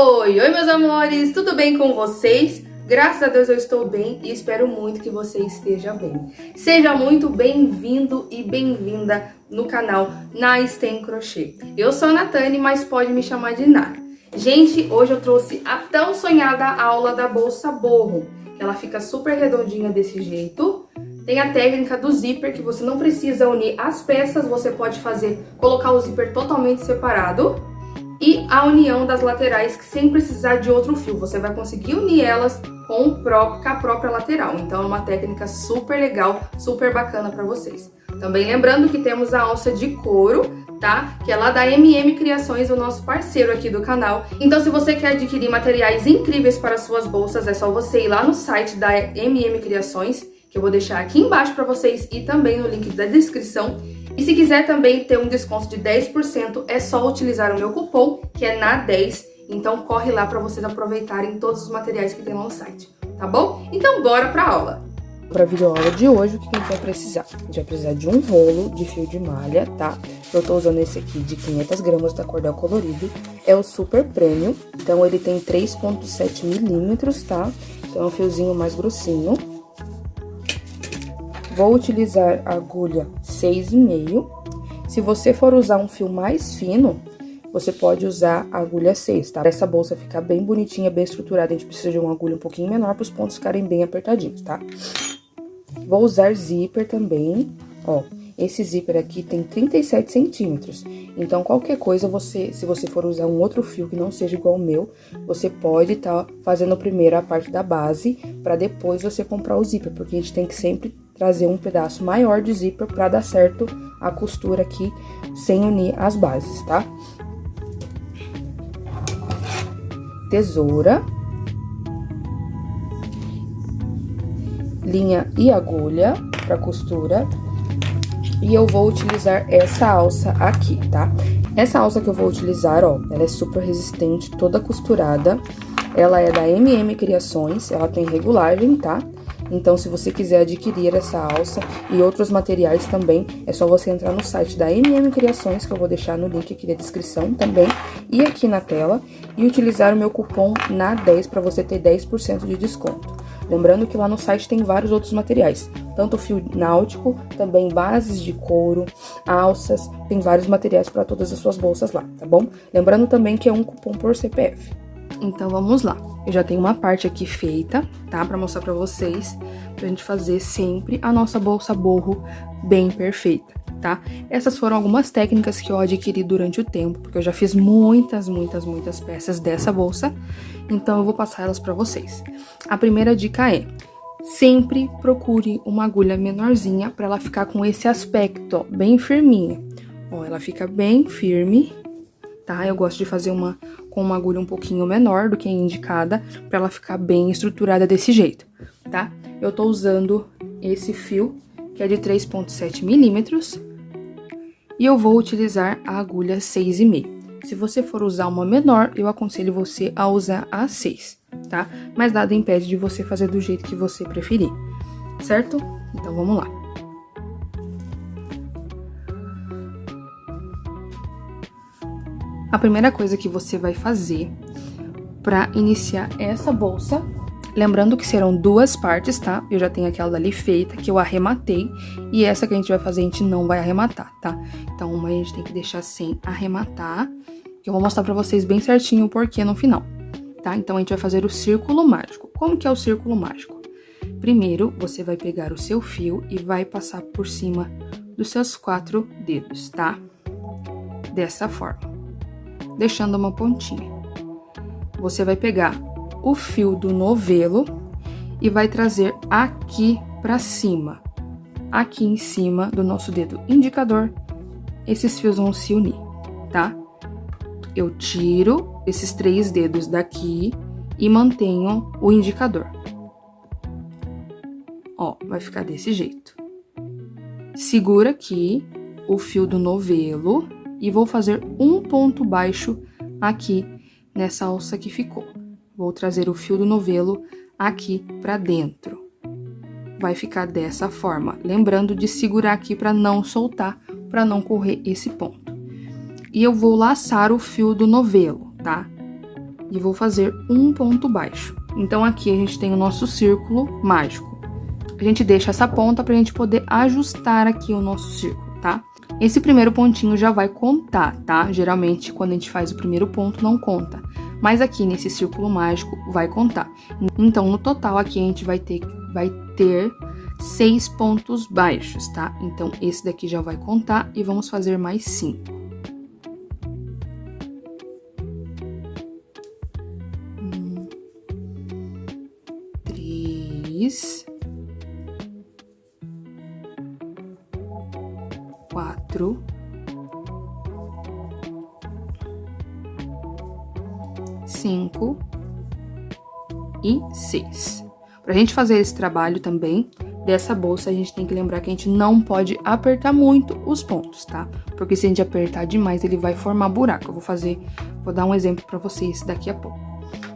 Oi, meus amores, tudo bem com vocês? Graças a Deus eu estou bem e espero muito que você esteja bem. Seja muito bem-vindo e bem-vinda no canal Naisten Crochê. Eu sou a Natane, mas pode me chamar de Ná. Gente, hoje eu trouxe a tão sonhada aula da bolsa borro, que ela fica super redondinha desse jeito. Tem a técnica do zíper, que você não precisa unir as peças, você pode colocar o zíper totalmente separado. E a união das laterais, que sem precisar de outro fio, você vai conseguir unir elas com a própria lateral. Então é uma técnica super legal, super bacana para vocês. Também lembrando que temos a alça de couro, tá? Que é lá da MM Criações, o nosso parceiro aqui do canal. Então se você quer adquirir materiais incríveis para suas bolsas, é só você ir lá no site da MM Criações, que eu vou deixar aqui embaixo para vocês e também no link da descrição. E se quiser também ter um desconto de 10%, é só utilizar o meu cupom, que é NA10. Então corre lá para vocês aproveitarem todos os materiais que tem lá no site, tá bom? Então bora pra aula! Para a videoaula de hoje, o que a gente vai precisar? A gente vai precisar de um rolo de fio de malha, tá? Eu tô usando esse aqui de 500 gramas da Cordel Colorido. É o Super Premium, então ele tem 3,7 milímetros, tá? Então é um fiozinho mais grossinho. Vou utilizar a agulha 6,5. Se você for usar um fio mais fino, você pode usar a agulha 6, tá? Para essa bolsa ficar bem bonitinha, bem estruturada, a gente precisa de uma agulha um pouquinho menor para os pontos ficarem bem apertadinhos, tá? Vou usar zíper também, ó. Esse zíper aqui tem 37 centímetros, então qualquer coisa se você for usar um outro fio que não seja igual ao meu, você pode estar fazendo primeiro a parte da base, para depois você comprar o zíper, porque a gente tem que sempre trazer um pedaço maior de zíper para dar certo a costura aqui, sem unir as bases, tá? Tesoura, linha e agulha para costura. E eu vou utilizar essa alça aqui, tá? Essa alça que eu vou utilizar, ó, ela é super resistente, toda costurada. Ela é da MM Criações, ela tem regulagem, tá? Então, se você quiser adquirir essa alça e outros materiais também, é só você entrar no site da MM Criações, que eu vou deixar no link aqui da descrição também, e aqui na tela, e utilizar o meu cupom NA10 para você ter 10% de desconto. Lembrando que lá no site tem vários outros materiais, tanto fio náutico, também bases de couro, alças, tem vários materiais para todas as suas bolsas lá, tá bom? Lembrando também que é um cupom por CPF. Então, vamos lá. Eu já tenho uma parte aqui feita, tá? Pra mostrar pra vocês, pra gente fazer sempre a nossa bolsa borro bem perfeita, tá? Essas foram algumas técnicas que eu adquiri durante o tempo, porque eu já fiz muitas peças dessa bolsa, então eu vou passar elas pra vocês. A primeira dica é: sempre procure uma agulha menorzinha pra ela ficar com esse aspecto, ó, bem firminha. Ó, ela fica bem firme, tá? Eu gosto de fazer com uma agulha um pouquinho menor do que a indicada, pra ela ficar bem estruturada desse jeito, tá? Eu tô usando esse fio, que é de 3,7 milímetros, e eu vou utilizar a agulha 6,5. Se você for usar uma menor, eu aconselho você a usar a 6, tá? Mas nada impede de você fazer do jeito que você preferir, certo? Então, vamos lá. A primeira coisa que você vai fazer para iniciar essa bolsa, lembrando que serão duas partes, tá? Eu já tenho aquela dali feita, que eu arrematei, e essa que a gente vai fazer, a gente não vai arrematar, tá? Então, uma a gente tem que deixar sem arrematar, que eu vou mostrar pra vocês bem certinho o porquê no final, tá? Então, a gente vai fazer o círculo mágico. Como que é o círculo mágico? Primeiro, você vai pegar o seu fio e vai passar por cima dos seus 4 dedos, tá? Dessa forma, deixando uma pontinha. Você vai pegar o fio do novelo e vai trazer aqui pra cima, aqui em cima do nosso dedo indicador. Esses fios vão se unir, tá? Eu tiro esses 3 dedos daqui e mantenho o indicador. Ó, vai ficar desse jeito. Segura aqui o fio do novelo e vou fazer um ponto baixo aqui nessa alça que ficou. Vou trazer o fio do novelo aqui pra dentro. Vai ficar dessa forma, lembrando de segurar aqui pra não soltar, pra não correr esse ponto. E eu vou laçar o fio do novelo, tá? e vou fazer um ponto baixo. Então, aqui a gente tem o nosso círculo mágico. A gente deixa essa ponta pra gente poder ajustar aqui o nosso círculo, tá? Esse primeiro pontinho já vai contar, tá? Geralmente, quando a gente faz o primeiro ponto, não conta. Mas aqui, nesse círculo mágico, vai contar. Então, no total, aqui a gente vai ter 6 pontos baixos, tá? Então, esse daqui já vai contar e vamos fazer mais 5. 3, 4, 5 e 6. Pra gente fazer esse trabalho também, dessa bolsa, a gente tem que lembrar que a gente não pode apertar muito os pontos, tá? Porque se a gente apertar demais, ele vai formar buraco. Eu vou dar um exemplo pra vocês daqui a pouco.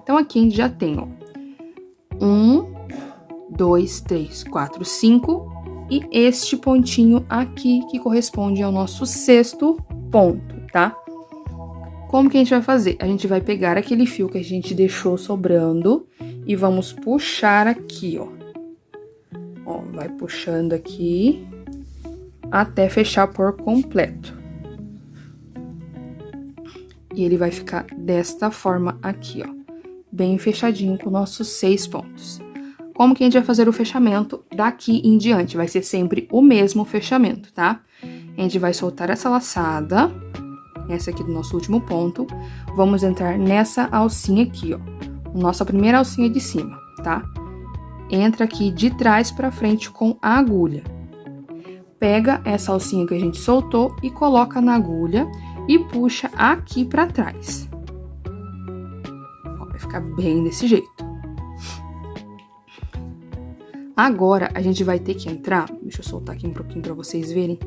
Então, aqui a gente já tem, ó, 1, 2, 3, 4, 5, e este pontinho aqui, que corresponde ao nosso 6º ponto, tá? Como que a gente vai fazer? A gente vai pegar aquele fio que a gente deixou sobrando e vamos puxar aqui, ó. Ó, vai puxando aqui até fechar por completo. E ele vai ficar desta forma aqui, ó, bem fechadinho com nossos 6 pontos. Como que a gente vai fazer o fechamento daqui em diante? Vai ser sempre o mesmo fechamento, tá? A gente vai soltar essa laçada, essa aqui do nosso último ponto. Vamos entrar nessa alcinha aqui, ó, nossa primeira alcinha de cima, tá? Entra aqui de trás pra frente com a agulha. Pega essa alcinha que a gente soltou e coloca na agulha e puxa aqui pra trás. Ó, vai ficar bem desse jeito. Agora, a gente vai ter que entrar, deixa eu soltar aqui um pouquinho pra vocês verem,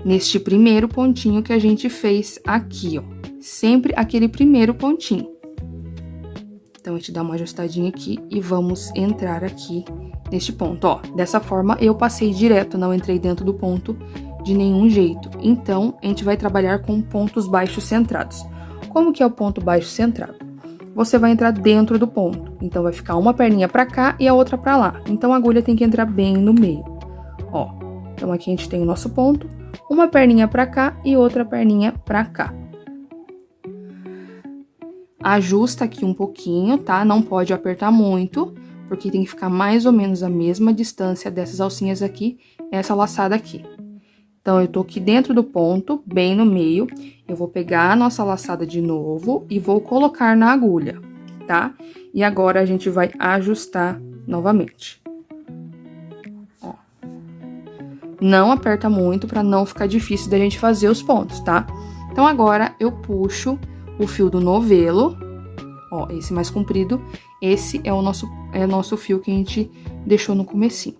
neste primeiro pontinho que a gente fez aqui, ó. Sempre aquele primeiro pontinho. Então, a gente dá uma ajustadinha aqui e vamos entrar aqui neste ponto, ó. Dessa forma, eu passei direto, não entrei dentro do ponto de nenhum jeito. Então, a gente vai trabalhar com pontos baixos centrados. Como que é o ponto baixo centrado? Você vai entrar dentro do ponto. Então, vai ficar uma perninha pra cá e a outra pra lá. Então, a agulha tem que entrar bem no meio, ó. Então, aqui a gente tem o nosso ponto, uma perninha pra cá e outra perninha pra cá. Ajusta aqui um pouquinho, tá? Não pode apertar muito, porque tem que ficar mais ou menos a mesma distância dessas alcinhas aqui, essa laçada aqui. Então, eu tô aqui dentro do ponto, bem no meio, eu vou pegar a nossa laçada de novo e vou colocar na agulha, tá? E agora, a gente vai ajustar novamente. Ó. Não aperta muito pra não ficar difícil da gente fazer os pontos, tá? Então, agora, eu puxo o fio do novelo, ó, esse mais comprido, esse é o nosso fio que a gente deixou no comecinho.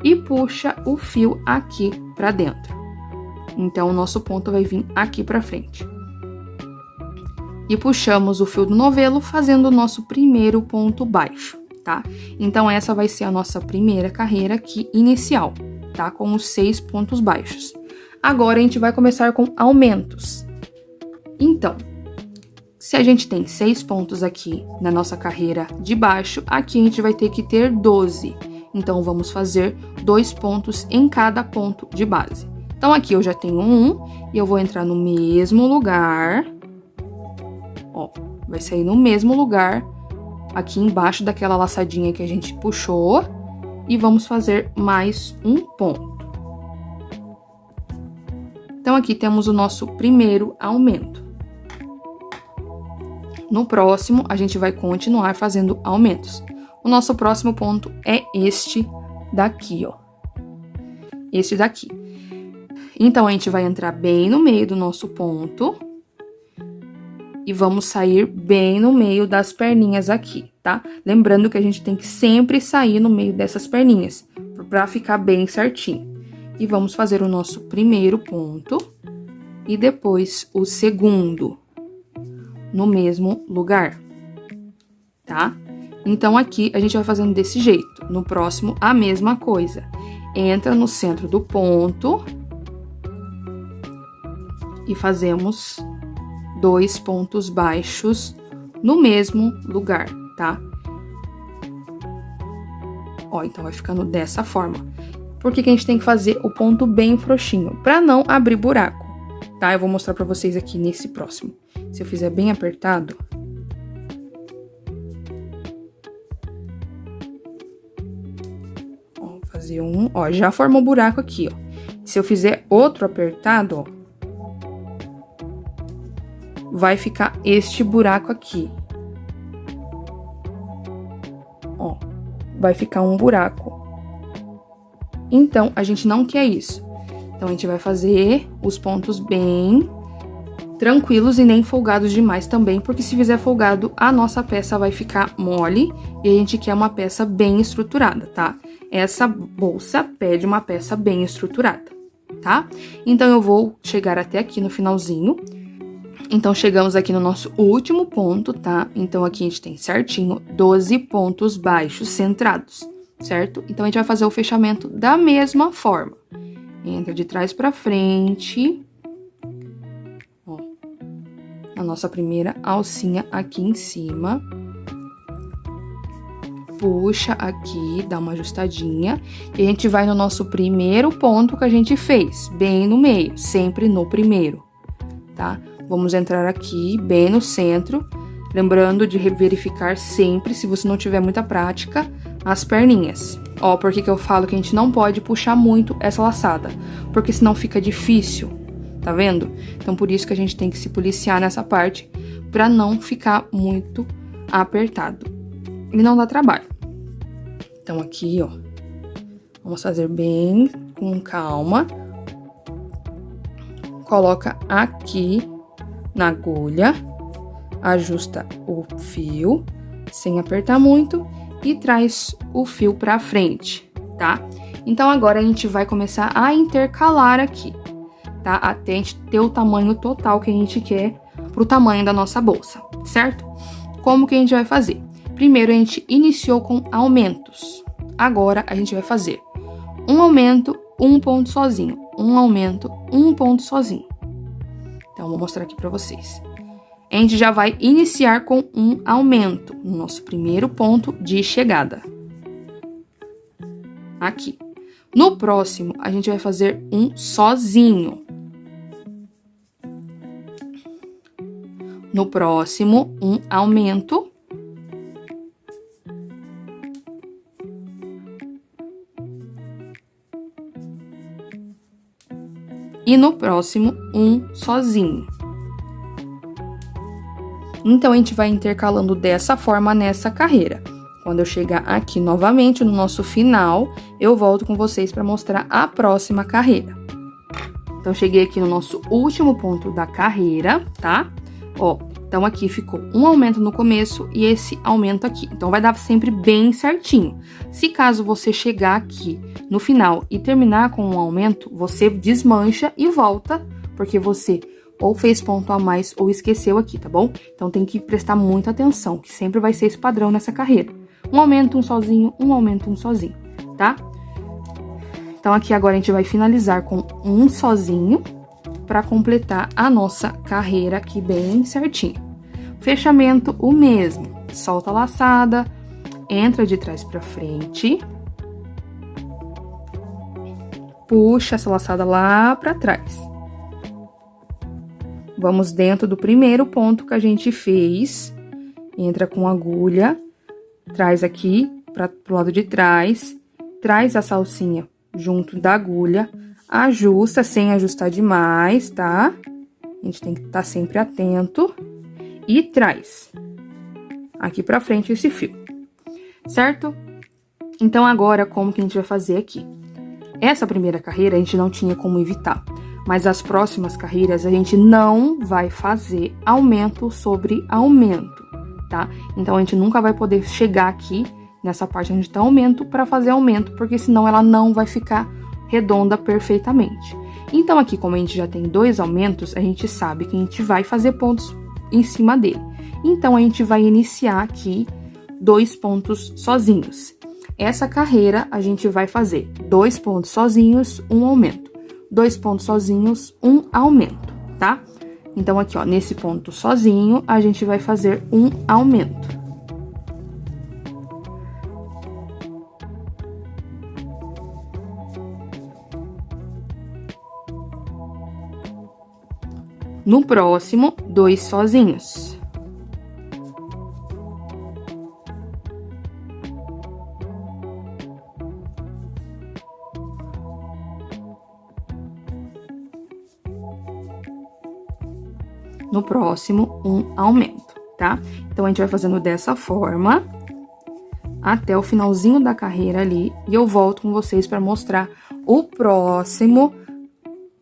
E puxa o fio aqui pra dentro. Então, o nosso ponto vai vir aqui pra frente. E puxamos o fio do novelo, fazendo o nosso primeiro ponto baixo, tá? Então, essa vai ser a nossa primeira carreira aqui inicial, tá? Com os 6 pontos baixos. Agora, a gente vai começar com aumentos. Então, se a gente tem 6 pontos aqui na nossa carreira de baixo, aqui a gente vai ter que ter 12. Então, vamos fazer 2 pontos em cada ponto de base. Então, aqui eu já tenho 1 e eu vou entrar no mesmo lugar. Ó, vai sair no mesmo lugar, aqui embaixo daquela laçadinha que a gente puxou. E vamos fazer mais um ponto. Então, aqui temos o nosso primeiro aumento. No próximo, a gente vai continuar fazendo aumentos. O nosso próximo ponto é este daqui, ó. Este daqui. Então, a gente vai entrar bem no meio do nosso ponto. E vamos sair bem no meio das perninhas aqui, tá? Lembrando que a gente tem que sempre sair no meio dessas perninhas, pra ficar bem certinho. E vamos fazer o nosso primeiro ponto. E depois o segundo. No mesmo lugar, tá? Então, aqui a gente vai fazendo desse jeito. No próximo, a mesma coisa. Entra no centro do ponto. E fazemos 2 pontos baixos no mesmo lugar, tá? Ó, então vai ficando dessa forma. Por que que a gente tem que fazer o ponto bem frouxinho? Pra não abrir buraco, tá? Eu vou mostrar pra vocês aqui nesse próximo. Se eu fizer bem apertado... Ó, vou fazer um... Ó, já formou o buraco aqui, ó. Se eu fizer outro apertado, ó, vai ficar este buraco aqui. Ó, vai ficar um buraco. Então, a gente não quer isso. Então, a gente vai fazer os pontos bem tranquilos e nem folgados demais também, porque se fizer folgado, a nossa peça vai ficar mole e a gente quer uma peça bem estruturada, tá? Essa bolsa pede uma peça bem estruturada, tá? Então, eu vou chegar até aqui no finalzinho. Então, chegamos aqui no nosso último ponto, tá? Então, aqui a gente tem certinho 12 pontos baixos centrados, certo? Então, a gente vai fazer o fechamento da mesma forma. Entra de trás pra frente. Ó, a nossa primeira alcinha aqui em cima. Puxa aqui, dá uma ajustadinha. E a gente vai no nosso primeiro ponto que a gente fez, bem no meio, sempre no primeiro, tá? Vamos entrar aqui, bem no centro, lembrando de verificar sempre, se você não tiver muita prática, as perninhas. Ó, por que que eu falo que a gente não pode puxar muito essa laçada? Porque senão fica difícil, tá vendo? Então, por isso que a gente tem que se policiar nessa parte, pra não ficar muito apertado. E não dá trabalho. Então, aqui, ó, vamos fazer bem com calma. Coloca aqui na agulha, ajusta o fio, sem apertar muito, e traz o fio pra frente, tá? Então, agora a gente vai começar a intercalar aqui, tá? Até a gente ter o tamanho total que a gente quer pro tamanho da nossa bolsa, certo? Como que a gente vai fazer? Primeiro, a gente iniciou com aumentos. Agora, a gente vai fazer um aumento, um ponto sozinho. Um aumento, um ponto sozinho. Então, vou mostrar aqui pra vocês. A gente já vai iniciar com um aumento no nosso primeiro ponto de chegada. Aqui. No próximo, a gente vai fazer um sozinho. No próximo, um aumento. E no próximo, um sozinho. Então, a gente vai intercalando dessa forma nessa carreira. Quando eu chegar aqui novamente no nosso final, eu volto com vocês para mostrar a próxima carreira. Então, cheguei aqui no nosso último ponto da carreira, tá? Ó, então aqui ficou um aumento no começo e esse aumento aqui. Então, vai dar sempre bem certinho. Se caso você chegar aqui no final e terminar com um aumento, você desmancha e volta, porque você ou fez ponto a mais ou esqueceu aqui, tá bom? Então, tem que prestar muita atenção, que sempre vai ser esse padrão nessa carreira. Um aumento, um sozinho, um aumento, um sozinho, tá? Então, aqui agora a gente vai finalizar com um sozinho para completar a nossa carreira aqui bem certinho. Fechamento, o mesmo. Solta a laçada, entra de trás pra frente. Puxa essa laçada lá pra trás. Vamos dentro do primeiro ponto que a gente fez. Entra com agulha, traz aqui pro lado de trás, traz a salsinha junto da agulha, ajusta sem ajustar demais, tá? A gente tem que estar sempre atento. E traz aqui pra frente esse fio, certo? Então, agora, como que a gente vai fazer aqui? Essa primeira carreira a gente não tinha como evitar. Mas as próximas carreiras a gente não vai fazer aumento sobre aumento, tá? Então, a gente nunca vai poder chegar aqui nessa parte onde tá aumento para fazer aumento, porque senão ela não vai ficar redonda perfeitamente. Então, aqui, como a gente já tem 2 aumentos, a gente sabe que a gente vai fazer pontos em cima dele. Então, a gente vai iniciar aqui 2 pontos sozinhos. Essa carreira, a gente vai fazer 2 pontos sozinhos, um aumento. 2 pontos sozinhos, um aumento, tá? Então, aqui, ó, nesse ponto sozinho, a gente vai fazer um aumento. No próximo, 2 sozinhos. No próximo, um aumento, tá? Então, a gente vai fazendo dessa forma até o finalzinho da carreira ali. E eu volto com vocês para mostrar o próximo,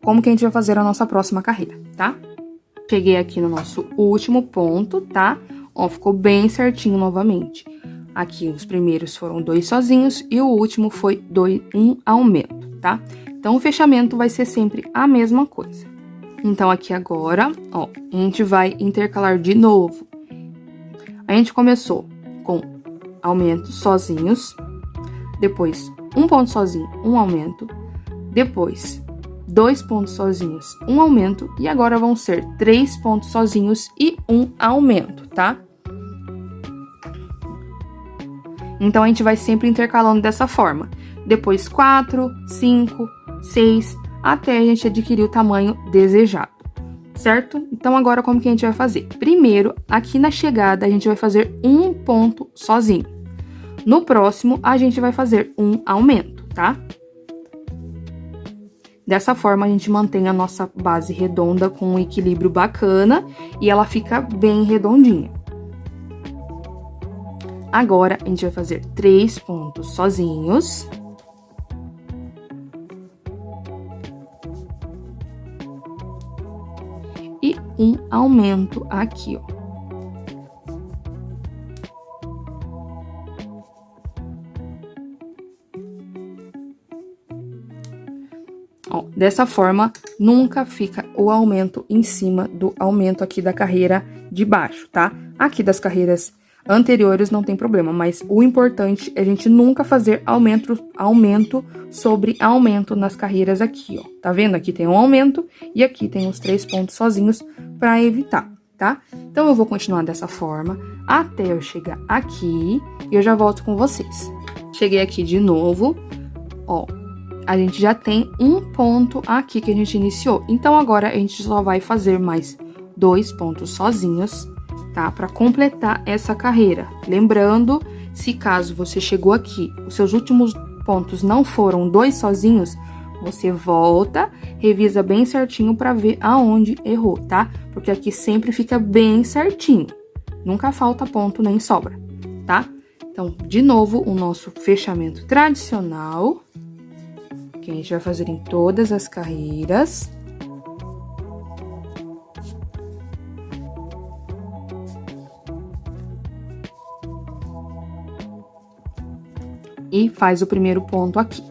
como que a gente vai fazer a nossa próxima carreira, tá? Cheguei aqui no nosso último ponto, tá? Ó, ficou bem certinho novamente. Aqui, os primeiros foram 2 sozinhos e o último foi um aumento, tá? Então, o fechamento vai ser sempre a mesma coisa. Então, aqui agora, ó, a gente vai intercalar de novo. A gente começou com aumentos sozinhos, depois um ponto sozinho, um aumento, depois 2 pontos sozinhos, um aumento, e agora vão ser 3 pontos sozinhos e um aumento, tá? Então, a gente vai sempre intercalando dessa forma. Depois 4, 5, 6... até a gente adquirir o tamanho desejado, certo? Então, agora, como que a gente vai fazer? Primeiro, aqui na chegada, a gente vai fazer um ponto sozinho. No próximo, a gente vai fazer um aumento, tá? Dessa forma, a gente mantém a nossa base redonda com um equilíbrio bacana e ela fica bem redondinha. Agora, a gente vai fazer 3 pontos sozinhos. E um aumento aqui, ó. Ó, dessa forma, nunca fica o aumento em cima do aumento aqui da carreira de baixo, tá? Aqui das carreiras anteriores não tem problema, mas o importante é a gente nunca fazer aumento sobre aumento nas carreiras aqui, ó. Tá vendo? Aqui tem um aumento e aqui tem os 3 pontos sozinhos para evitar, tá? Então, eu vou continuar dessa forma até eu chegar aqui e eu já volto com vocês. Cheguei aqui de novo, ó. A gente já tem um ponto aqui que a gente iniciou. Então, agora a gente só vai fazer mais 2 pontos sozinhos, tá? Para completar essa carreira. Lembrando, se caso você chegou aqui, os seus últimos pontos não foram 2 sozinhos, você volta, revisa bem certinho para ver aonde errou, tá? Porque aqui sempre fica bem certinho. Nunca falta ponto nem sobra, tá? Então, de novo, o nosso fechamento tradicional, que a gente vai fazer em todas as carreiras. E faz o primeiro ponto aqui,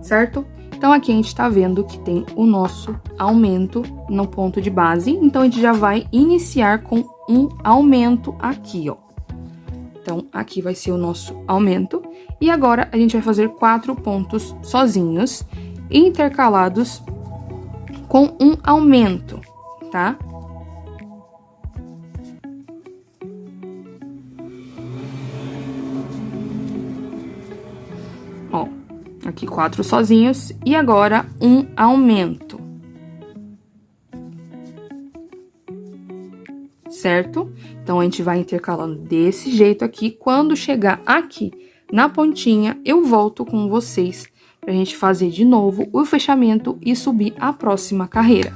certo? Então, aqui a gente tá vendo que tem o nosso aumento no ponto de base. Então, a gente já vai iniciar com um aumento aqui, ó. Então, aqui vai ser o nosso aumento. E agora, a gente vai fazer 4 pontos sozinhos, intercalados com um aumento, tá? Ó, aqui 4 sozinhos e agora um aumento. Certo? Então, a gente vai intercalando desse jeito aqui. Quando chegar aqui na pontinha, eu volto com vocês pra gente fazer de novo o fechamento e subir a próxima carreira.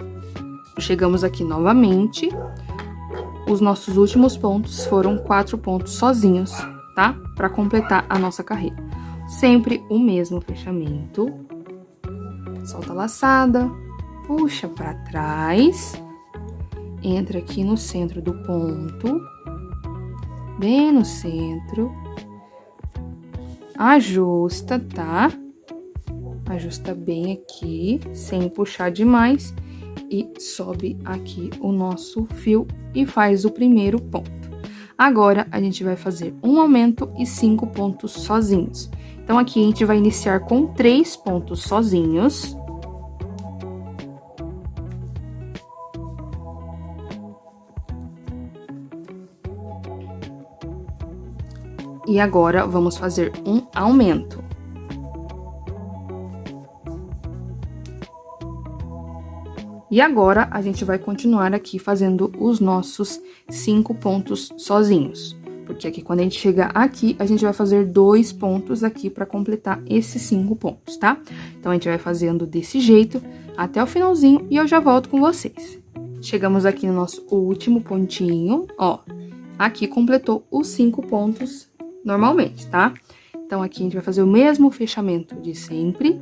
Chegamos aqui novamente. Os nossos últimos pontos foram 4 pontos sozinhos, tá? Pra completar a nossa carreira. Sempre o mesmo fechamento. Solta a laçada, puxa pra trás, entra aqui no centro do ponto, bem no centro, ajusta, tá? Ajusta bem aqui, sem puxar demais, e sobe aqui o nosso fio e faz o primeiro ponto. Agora, a gente vai fazer um aumento e 5 pontos sozinhos. Então, aqui a gente vai iniciar com 3 pontos sozinhos. E agora, vamos fazer um aumento. E agora, a gente vai continuar aqui fazendo os nossos 5 pontos sozinhos. Porque aqui, quando a gente chegar aqui, a gente vai fazer 2 pontos aqui para completar esses 5 pontos, tá? Então, a gente vai fazendo desse jeito até o finalzinho e eu já volto com vocês. Chegamos aqui no nosso último pontinho, ó. Aqui completou os 5 pontos normalmente, tá? Então, aqui a gente vai fazer o mesmo fechamento de sempre.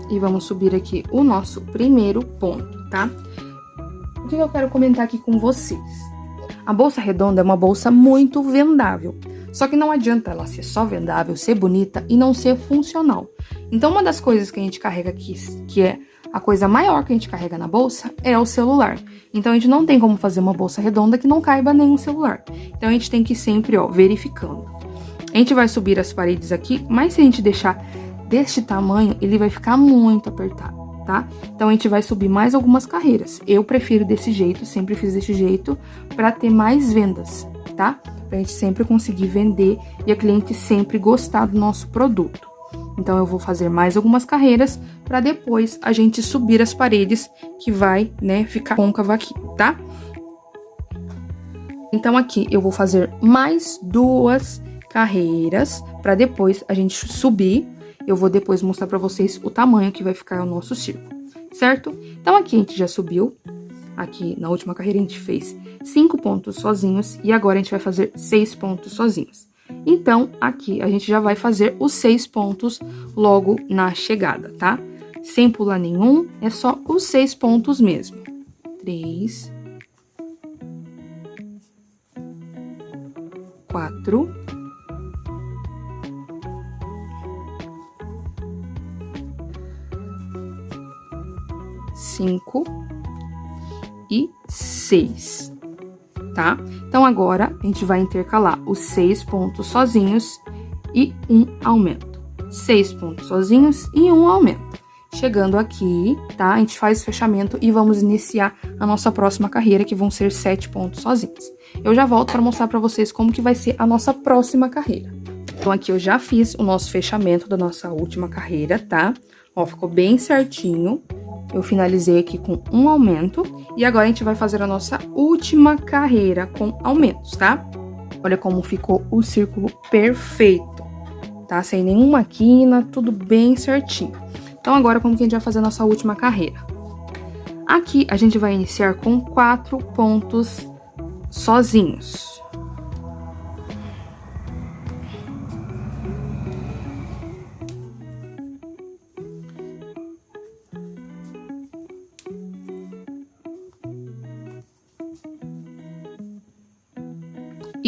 E vamos subir aqui o nosso primeiro ponto, tá? O que eu quero comentar aqui com vocês? A bolsa redonda é uma bolsa muito vendável. Só que não adianta ela ser só vendável, ser bonita e não ser funcional. Então, uma das coisas que a gente carrega aqui, que é a coisa maior que a gente carrega na bolsa, é o celular. Então, a gente não tem como fazer uma bolsa redonda que não caiba nenhum celular. Então, a gente tem que ir sempre, ó, verificando. A gente vai subir as paredes aqui, mas se a gente deixar deste tamanho, ele vai ficar muito apertado, tá? Então, a gente vai subir mais algumas carreiras. Eu prefiro desse jeito, sempre fiz desse jeito, pra ter mais vendas, tá? Pra gente sempre conseguir vender e a cliente sempre gostar do nosso produto. Então, eu vou fazer mais algumas carreiras pra depois a gente subir as paredes, que vai, né, ficar côncava aqui, tá? Então, aqui eu vou fazer mais 2 carreiras pra depois a gente subir. Eu vou depois mostrar pra vocês o tamanho que vai ficar o nosso círculo, certo? Então, aqui a gente já subiu. Aqui, na última carreira, a gente fez 5 pontos sozinhos. E agora, a gente vai fazer 6 pontos sozinhos. Então, aqui, a gente já vai fazer os 6 pontos logo na chegada, tá? Sem pular nenhum, é só os 6 pontos mesmo. 3. 4. 5 e 6, tá? Então, agora, a gente vai intercalar os 6 pontos sozinhos e um aumento. 6 pontos sozinhos e um aumento. Chegando aqui, tá? A gente faz o fechamento e vamos iniciar a nossa próxima carreira, que vão ser 7 pontos sozinhos. Eu já volto para mostrar para vocês como que vai ser a nossa próxima carreira. Então, aqui eu já fiz o nosso fechamento da nossa última carreira, tá? Ó, ficou bem certinho. Eu finalizei aqui com um aumento. E agora, a gente vai fazer a nossa última carreira com aumentos, tá? Olha como ficou o círculo perfeito, tá? Sem nenhuma quina, tudo bem certinho. Então, agora, como que a gente vai fazer a nossa última carreira? Aqui, a gente vai iniciar com 4 pontos sozinhos.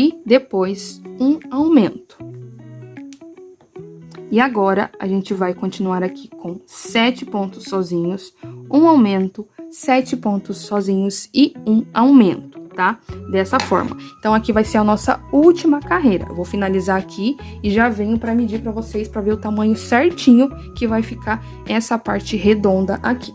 E depois um aumento. E agora, a gente vai continuar aqui com 7 pontos sozinhos, um aumento, 7 pontos sozinhos e um aumento, tá? Dessa forma. Então, aqui vai ser a nossa última carreira. Eu vou finalizar aqui e já venho para medir para vocês, para ver o tamanho certinho que vai ficar essa parte redonda aqui.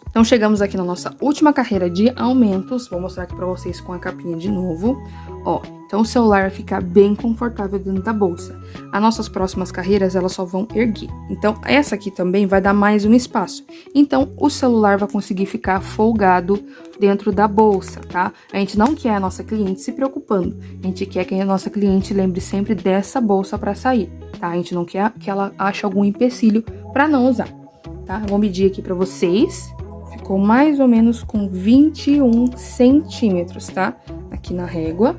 Então, chegamos aqui na nossa última carreira de aumentos. Vou mostrar aqui pra vocês com a capinha de novo. Ó, então o celular vai ficar bem confortável dentro da bolsa. As nossas próximas carreiras, elas só vão erguer. Então, essa aqui também vai dar mais um espaço. Então, o celular vai conseguir ficar folgado dentro da bolsa, tá? A gente não quer a nossa cliente se preocupando. A gente quer que a nossa cliente lembre sempre dessa bolsa pra sair, tá? A gente não quer que ela ache algum empecilho pra não usar, tá? Vou medir aqui pra vocês. Ficou mais ou menos com 21 centímetros, tá? Aqui na régua,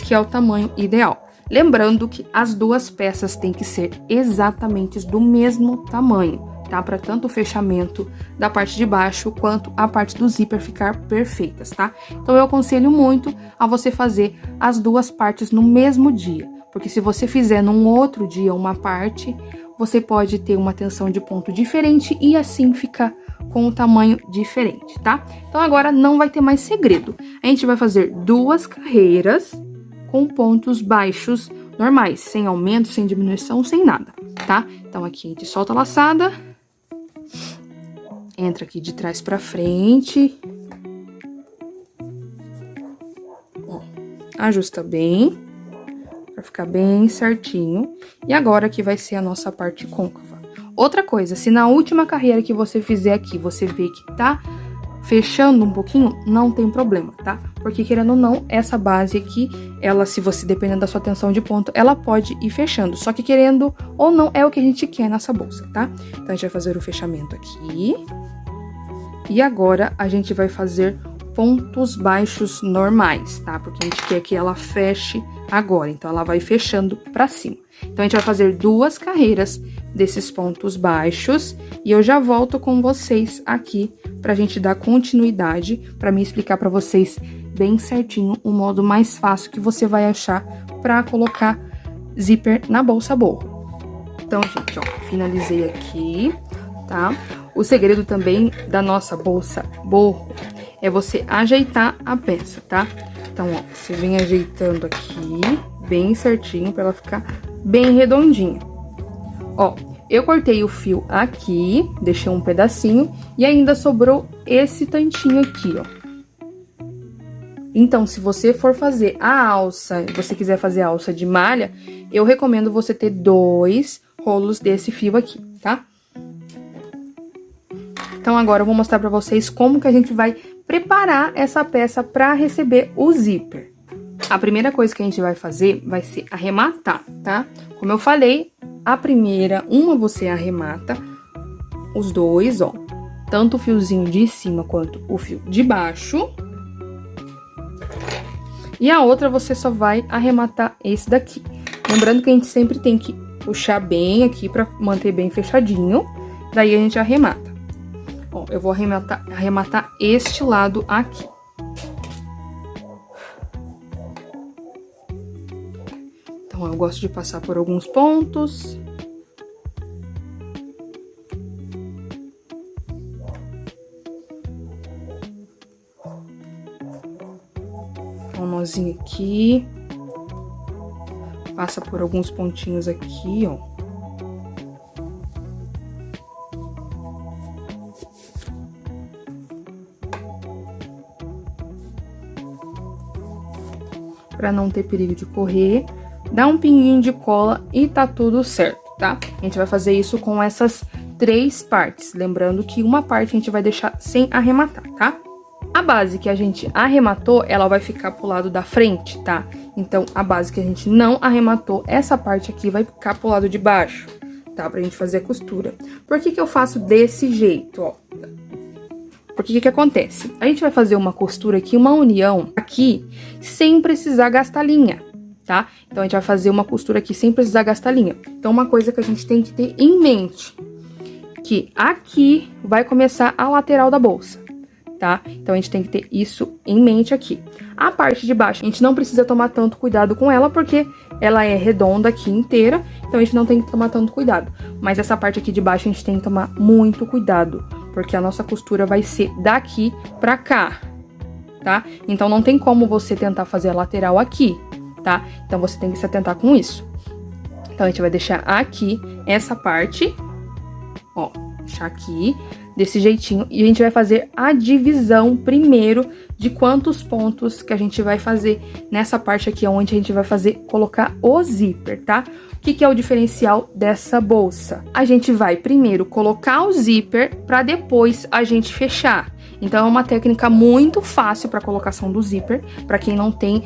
que é o tamanho ideal. Lembrando que as duas peças têm que ser exatamente do mesmo tamanho, tá? Para tanto o fechamento da parte de baixo quanto a parte do zíper ficar perfeitas, tá? Então, eu aconselho muito a você fazer as duas partes no mesmo dia. Porque se você fizer num outro dia uma parte, você pode ter uma tensão de ponto diferente e assim ficar com um tamanho diferente, tá? Então, agora não vai ter mais segredo. A gente vai fazer 2 carreiras com pontos baixos normais, sem aumento, sem diminuição, sem nada, tá? Então, aqui a gente solta a laçada, entra aqui de trás pra frente, ó, ajusta bem, pra ficar bem certinho. E agora aqui vai ser a nossa parte côncava. Outra coisa, se na última carreira que você fizer aqui, você vê que tá fechando um pouquinho, não tem problema, tá? Porque, querendo ou não, essa base aqui, ela, se você, dependendo da sua tensão de ponto, ela pode ir fechando. Só que, querendo ou não, é o que a gente quer nessa bolsa, tá? Então, a gente vai fazer o fechamento aqui. E agora, a gente vai fazer pontos baixos normais, tá? Porque a gente quer que ela feche agora. Então, ela vai fechando pra cima. Então, a gente vai fazer 2 carreiras desses pontos baixos. E eu já volto com vocês aqui pra gente dar continuidade, pra me explicar pra vocês bem certinho o modo mais fácil que você vai achar pra colocar zíper na bolsa borro. Então, gente, ó, finalizei aqui, tá? O segredo também da nossa bolsa borro é você ajeitar a peça, tá? Então, ó, você vem ajeitando aqui bem certinho pra ela ficar bem redondinha. Ó, eu cortei o fio aqui, deixei um pedacinho e ainda sobrou esse tantinho aqui, ó. Então, se você for fazer a alça, você quiser fazer a alça de malha, eu recomendo você ter 2 rolos desse fio aqui, tá? Então, agora eu vou mostrar pra vocês como que a gente vai preparar essa peça pra receber o zíper. A primeira coisa que a gente vai fazer vai ser arrematar, tá? Como eu falei, a primeira, você arremata os 2, ó. Tanto o fiozinho de cima quanto o fio de baixo. E a outra você só vai arrematar esse daqui. Lembrando que a gente sempre tem que puxar bem aqui pra manter bem fechadinho. Daí a gente arremata. Ó, eu vou arrematar este lado aqui. Então, eu gosto de passar por alguns pontos. Um nozinho aqui. Passa por alguns pontinhos aqui, ó. Pra não ter perigo de correr. Dá um pinguinho de cola e tá tudo certo, tá? A gente vai fazer isso com essas 3 partes. Lembrando que uma parte a gente vai deixar sem arrematar, tá? A base que a gente arrematou, ela vai ficar pro lado da frente, tá? Então, a base que a gente não arrematou, essa parte aqui vai ficar pro lado de baixo, tá? Pra gente fazer a costura. Por que que eu faço desse jeito, ó? Porque o que acontece? A gente vai fazer uma costura aqui, uma união aqui, sem precisar gastar linha, tá? Então, a gente vai fazer uma costura aqui sem precisar gastar linha. Então, uma coisa que a gente tem que ter em mente, que aqui vai começar a lateral da bolsa, tá? Então, a gente tem que ter isso em mente aqui. A parte de baixo, a gente não precisa tomar tanto cuidado com ela, porque ela é redonda aqui inteira, então a gente não tem que tomar tanto cuidado. Mas essa parte aqui de baixo, a gente tem que tomar muito cuidado, porque a nossa costura vai ser daqui pra cá, tá? Então, não tem como você tentar fazer a lateral aqui, tá? Então, você tem que se atentar com isso. Então, a gente vai deixar aqui essa parte, ó, deixar aqui, desse jeitinho. E a gente vai fazer a divisão primeiro de quantos pontos que a gente vai fazer nessa parte aqui, onde a gente vai colocar o zíper, tá? O que que é o diferencial dessa bolsa? A gente vai primeiro colocar o zíper para depois a gente fechar. Então, é uma técnica muito fácil para colocação do zíper. Para quem não tem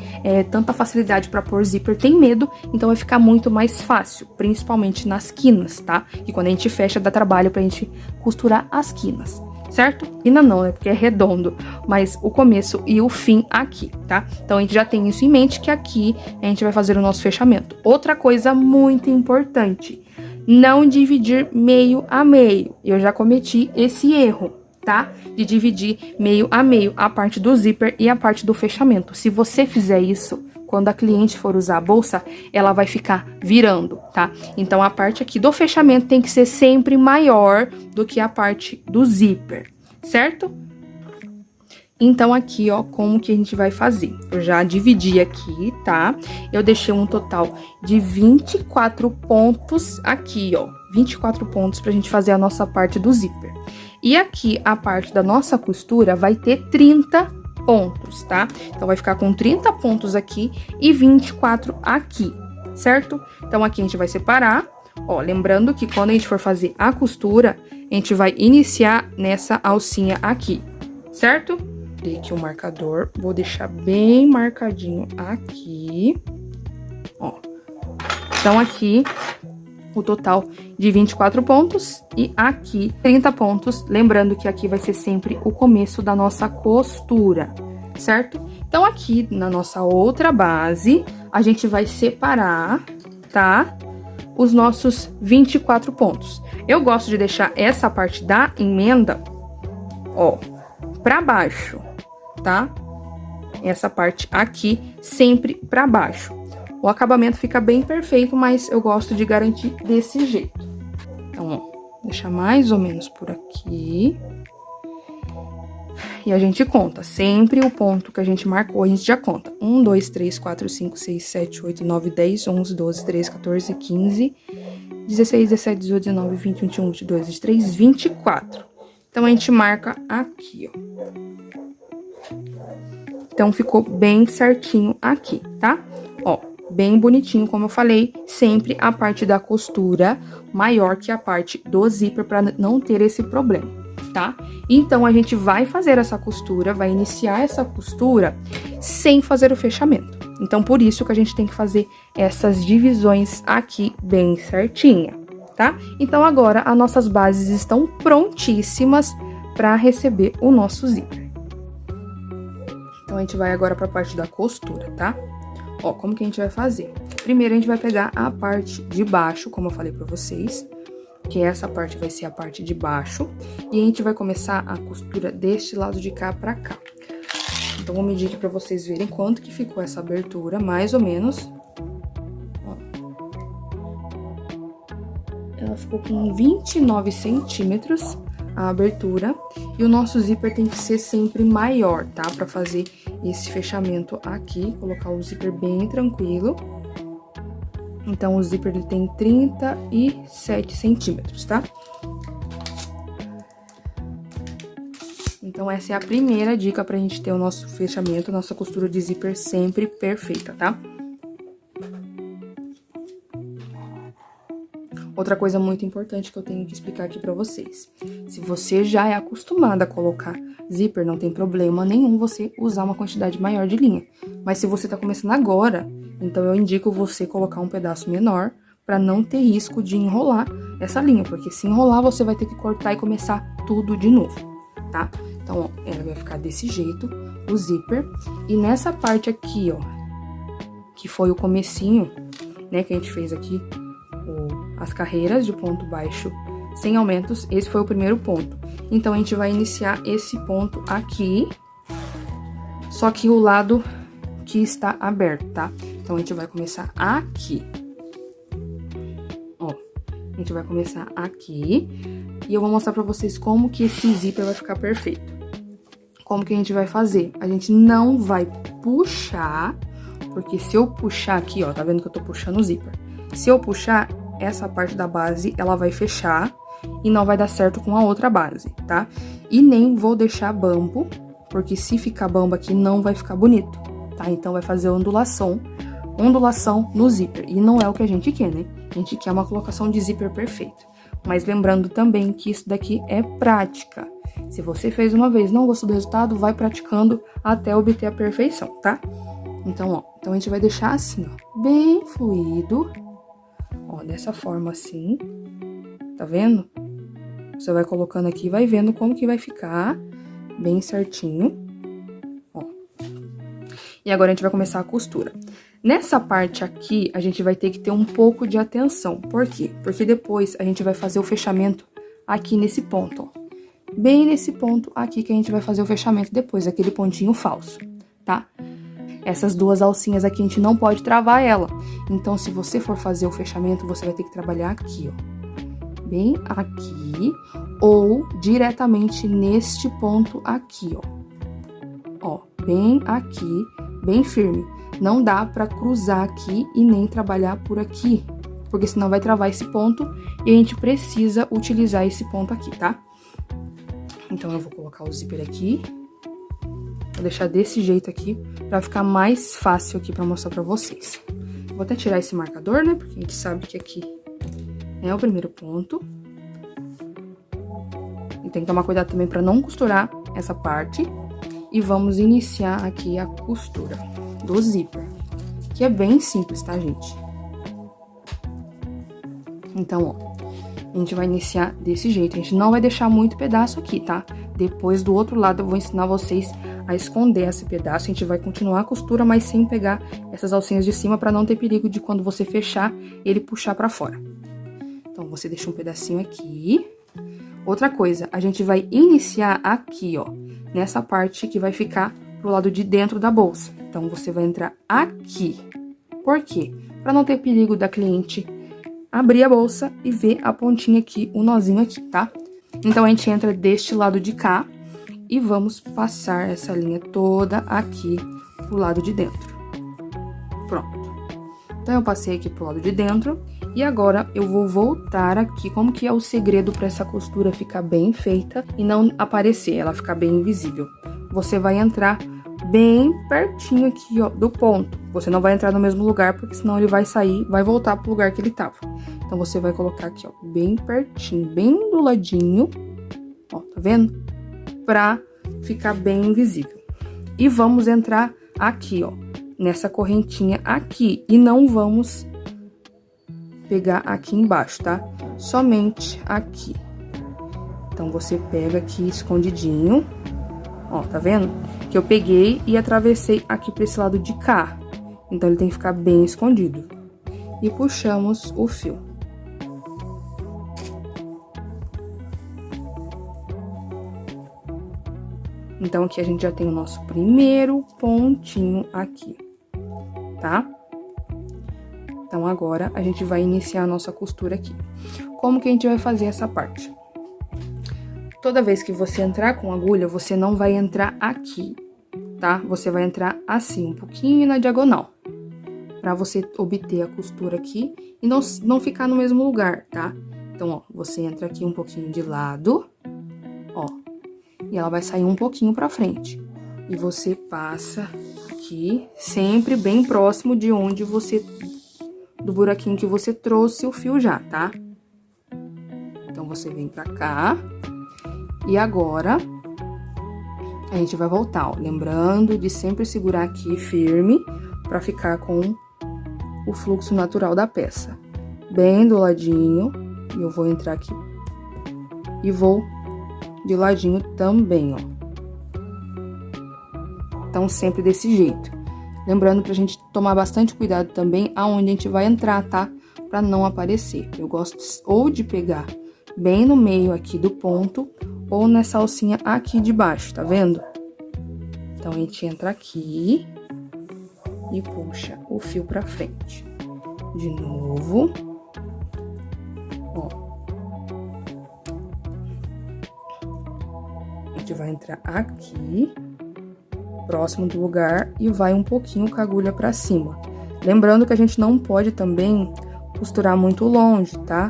tanta facilidade para pôr zíper, tem medo, então vai ficar muito mais fácil, principalmente nas quinas, tá? E quando a gente fecha, dá trabalho pra gente costurar as quinas, certo? Quina não, né? Porque é redondo, mas o começo e o fim aqui, tá? Então, a gente já tem isso em mente, que aqui a gente vai fazer o nosso fechamento. Outra coisa muito importante, não dividir meio a meio. Eu já cometi esse erro, tá? De dividir meio a meio a parte do zíper e a parte do fechamento. Se você fizer isso, quando a cliente for usar a bolsa, ela vai ficar virando, tá? Então, a parte aqui do fechamento tem que ser sempre maior do que a parte do zíper, certo? Então, aqui, ó, como que a gente vai fazer? Eu já dividi aqui, tá? Eu deixei um total de 24 pontos aqui, ó. 24 pontos pra gente fazer a nossa parte do zíper. E aqui, a parte da nossa costura vai ter 30 pontos, tá? Então, vai ficar com 30 pontos aqui e 24 aqui, certo? Então, aqui a gente vai separar, ó, lembrando que quando a gente for fazer a costura, a gente vai iniciar nessa alcinha aqui, certo? Dei aqui o marcador, vou deixar bem marcadinho aqui, ó. Então, aqui, o total de 24 pontos e aqui 30 pontos, lembrando que aqui vai ser sempre o começo da nossa costura, certo? Então, aqui na nossa outra base, a gente vai separar, tá? Os nossos 24 pontos. Eu gosto de deixar essa parte da emenda, ó, pra baixo, tá? Essa parte aqui sempre pra baixo. O acabamento fica bem perfeito, mas eu gosto de garantir desse jeito. Então, ó, deixar mais ou menos por aqui. E a gente conta, sempre o ponto que a gente marcou, a gente já conta. 1, 2, 3, 4, 5, 6, 7, 8, 9, 10, 11, 12, 13, 14, 15, 16, 17, 18, 19, 20, 21, 22, 23, 24. Então, a gente marca aqui, ó. Então, ficou bem certinho aqui, tá? Ó, bem bonitinho, como eu falei, sempre a parte da costura maior que a parte do zíper, para não ter esse problema, tá? Então, a gente vai fazer essa costura, vai iniciar essa costura sem fazer o fechamento. Então, por isso que a gente tem que fazer essas divisões aqui bem certinha, tá? Então, agora, as nossas bases estão prontíssimas para receber o nosso zíper. Então, a gente vai agora para a parte da costura, tá? Ó, como que a gente vai fazer? Primeiro, a gente vai pegar a parte de baixo, como eu falei pra vocês, que essa parte vai ser a parte de baixo, e a gente vai começar a costura deste lado de cá pra cá. Então, vou medir aqui pra vocês verem quanto que ficou essa abertura, mais ou menos. Ó. Ela ficou com 29 centímetros a abertura, e o nosso zíper tem que ser sempre maior, tá? Pra fazer esse fechamento aqui, colocar o zíper bem tranquilo. Então, o zíper ele tem 37 centímetros, tá? Então, essa é a primeira dica pra gente ter o nosso fechamento, nossa costura de zíper sempre perfeita, tá? Outra coisa muito importante que eu tenho que explicar aqui pra vocês. Se você já é acostumada a colocar zíper, não tem problema nenhum você usar uma quantidade maior de linha. Mas se você tá começando agora, então eu indico você colocar um pedaço menor pra não ter risco de enrolar essa linha. Porque se enrolar, você vai ter que cortar e começar tudo de novo, tá? Então, ó, ela vai ficar desse jeito, o zíper. E nessa parte aqui, ó, que foi o comecinho, né, que a gente fez aqui, as carreiras de ponto baixo sem aumentos, esse foi o primeiro ponto. Então, a gente vai iniciar esse ponto aqui, só que o lado que está aberto, tá? Então, a gente vai começar aqui. Ó, a gente vai começar aqui, e eu vou mostrar pra vocês como que esse zíper vai ficar perfeito. Como que a gente vai fazer? A gente não vai puxar, porque se eu puxar aqui, ó, tá vendo que eu tô puxando o zíper? Se eu puxar, essa parte da base, ela vai fechar e não vai dar certo com a outra base, tá? E nem vou deixar bambo, porque se ficar bambo aqui, não vai ficar bonito, tá? Então, vai fazer ondulação no zíper. E não é o que a gente quer, né? A gente quer uma colocação de zíper perfeita. Mas lembrando também que isso daqui é prática. Se você fez uma vez, não gostou do resultado, vai praticando até obter a perfeição, tá? Então, ó, então a gente vai deixar assim, ó, bem fluido. Ó, dessa forma assim, tá vendo? Você vai colocando aqui e vai vendo como que vai ficar bem certinho, ó. E agora a gente vai começar a costura. Nessa parte aqui, a gente vai ter que ter um pouco de atenção. Por quê? Porque depois a gente vai fazer o fechamento aqui nesse ponto, ó. Bem nesse ponto aqui que a gente vai fazer o fechamento depois, aquele pontinho falso, tá? Essas duas alcinhas aqui, a gente não pode travar ela. Então, se você for fazer o fechamento, você vai ter que trabalhar aqui, ó. Bem aqui, ou diretamente neste ponto aqui, ó. bem aqui, bem firme. Não dá pra cruzar aqui e nem trabalhar por aqui, porque senão vai travar esse ponto e a gente precisa utilizar esse ponto aqui, tá? Então, eu vou colocar o zíper aqui. Vou deixar desse jeito aqui, pra ficar mais fácil aqui pra mostrar pra vocês. Vou até tirar esse marcador, né? Porque a gente sabe que aqui é o primeiro ponto. E tem que tomar cuidado também pra não costurar essa parte. E vamos iniciar aqui a costura do zíper, que é bem simples, tá, gente? Então, ó, a gente vai iniciar desse jeito. A gente não vai deixar muito pedaço aqui, tá? Depois, do outro lado, eu vou ensinar vocês a esconder esse pedaço. A gente vai continuar a costura, mas sem pegar essas alcinhas de cima, pra não ter perigo de quando você fechar, ele puxar pra fora. Então, você deixa um pedacinho aqui. Outra coisa, a gente vai iniciar aqui, ó, nessa parte que vai ficar pro lado de dentro da bolsa. Então, você vai entrar aqui. Por quê? Pra não ter perigo da cliente abrir a bolsa e ver a pontinha aqui, o nozinho aqui, tá? Então, a gente entra deste lado de cá e vamos passar essa linha toda aqui pro lado de dentro. Pronto. Então, eu passei aqui pro lado de dentro e agora eu vou voltar aqui. Como que é o segredo para essa costura ficar bem feita e não aparecer, ela ficar bem invisível? Você vai entrar bem pertinho aqui, ó, do ponto. Você não vai entrar no mesmo lugar, porque senão ele vai sair, vai voltar pro lugar que ele tava. Então, você vai colocar aqui, ó, bem pertinho, bem do ladinho, ó, tá vendo? Pra ficar bem invisível. E vamos entrar aqui, ó, nessa correntinha aqui. E não vamos pegar aqui embaixo, tá? Somente aqui. Então, você pega aqui escondidinho, ó, tá vendo? Que eu peguei e atravessei aqui pra esse lado de cá. Então, ele tem que ficar bem escondido. E puxamos o fio. Então, aqui a gente já tem o nosso primeiro pontinho aqui, tá? Então, agora, a gente vai iniciar a nossa costura aqui. Como que a gente vai fazer essa parte? Toda vez que você entrar com agulha, você não vai entrar aqui, tá? Você vai entrar assim, um pouquinho na diagonal. Pra você obter a costura aqui e não ficar no mesmo lugar, tá? Então, ó, você entra aqui um pouquinho de lado, ó. E ela vai sair um pouquinho pra frente. E você passa aqui, sempre bem próximo de onde você... do buraquinho que você trouxe o fio já, tá? Então, você vem pra cá. E agora, a gente vai voltar, ó. Lembrando de sempre segurar aqui firme pra ficar com o fluxo natural da peça. Bem do ladinho. E eu vou entrar aqui. E vou de ladinho também, ó. Então, sempre desse jeito. Lembrando pra gente tomar bastante cuidado também aonde a gente vai entrar, tá? Pra não aparecer. Eu gosto ou de pegar bem no meio aqui do ponto, ou nessa alcinha aqui de baixo, tá vendo? Então, a gente entra aqui e puxa o fio pra frente. De novo. Ó. A gente vai entrar aqui, próximo do lugar, e vai um pouquinho com a agulha pra cima. Lembrando que a gente não pode também costurar muito longe, tá?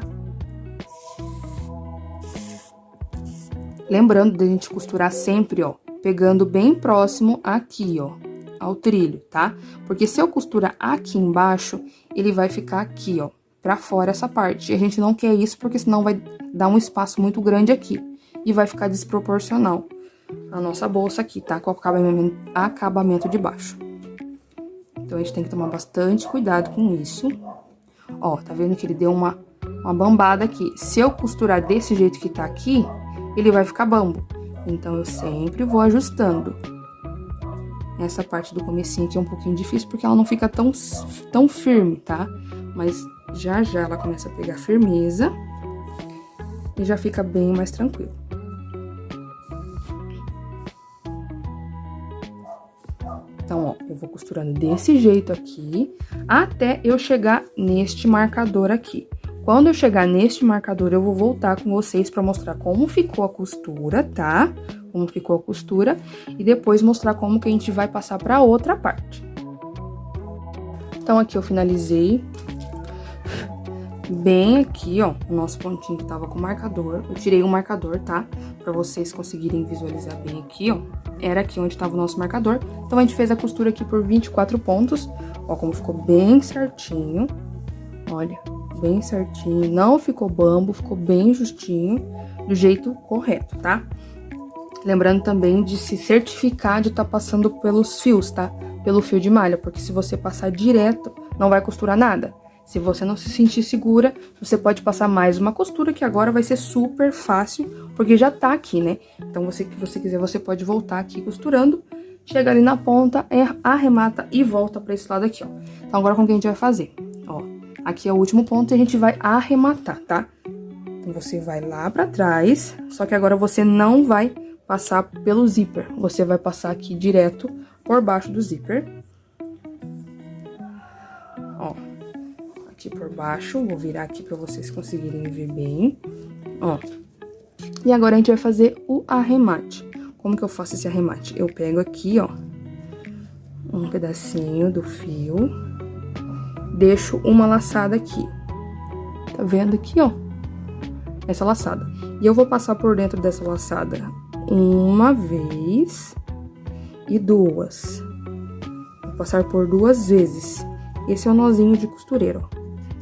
Lembrando de a gente costurar sempre, ó, pegando bem próximo aqui, ó, ao trilho, tá? Porque se eu costurar aqui embaixo, ele vai ficar aqui, ó, pra fora essa parte. E a gente não quer isso, porque senão vai dar um espaço muito grande aqui. E vai ficar desproporcional a nossa bolsa aqui, tá? Com o acabamento de baixo. Então, a gente tem que tomar bastante cuidado com isso. Ó, tá vendo que ele deu uma bambada aqui. Se eu costurar desse jeito que tá aqui, ele vai ficar bambo. Então, eu sempre vou ajustando. Essa parte do comecinho aqui é um pouquinho difícil, porque ela não fica tão firme, tá? Mas já já ela começa a pegar firmeza e já fica bem mais tranquilo. Então, ó, eu vou costurando desse jeito aqui, até eu chegar neste marcador aqui. Quando eu chegar neste marcador, eu vou voltar com vocês pra mostrar como ficou a costura, tá? Como ficou a costura e depois mostrar como que a gente vai passar pra outra parte. Então, aqui eu finalizei bem aqui, ó, o nosso pontinho que tava com o marcador. Eu tirei o marcador, tá? Pra vocês conseguirem visualizar bem aqui, ó. Era aqui onde tava o nosso marcador. Então, a gente fez a costura aqui por 24 pontos. Ó, como ficou bem certinho. Olha, bem certinho. Não ficou bambo, ficou bem justinho, do jeito correto, tá? Lembrando também de se certificar de estar passando pelos fios, tá? Pelo fio de malha, porque se você passar direto, não vai costurar nada. Se você não se sentir segura, você pode passar mais uma costura, que agora vai ser super fácil, porque já tá aqui, né? Então, se você quiser, você pode voltar aqui costurando, chega ali na ponta, arremata e volta pra esse lado aqui, ó. Então, agora como que a gente vai fazer? Ó, aqui é o último ponto e a gente vai arrematar, tá? Então, você vai lá pra trás, só que agora você não vai passar pelo zíper, você vai passar aqui direto por baixo do zíper. Ó, aqui por baixo, vou virar aqui pra vocês conseguirem ver bem, ó. E agora a gente vai fazer o arremate. Como que eu faço esse arremate? Eu pego aqui, ó, um pedacinho do fio, deixo uma laçada aqui, tá vendo aqui, ó, essa laçada. E eu vou passar por dentro dessa laçada uma vez e duas. Vou passar por 2 vezes. Esse é o nozinho de costureiro, ó.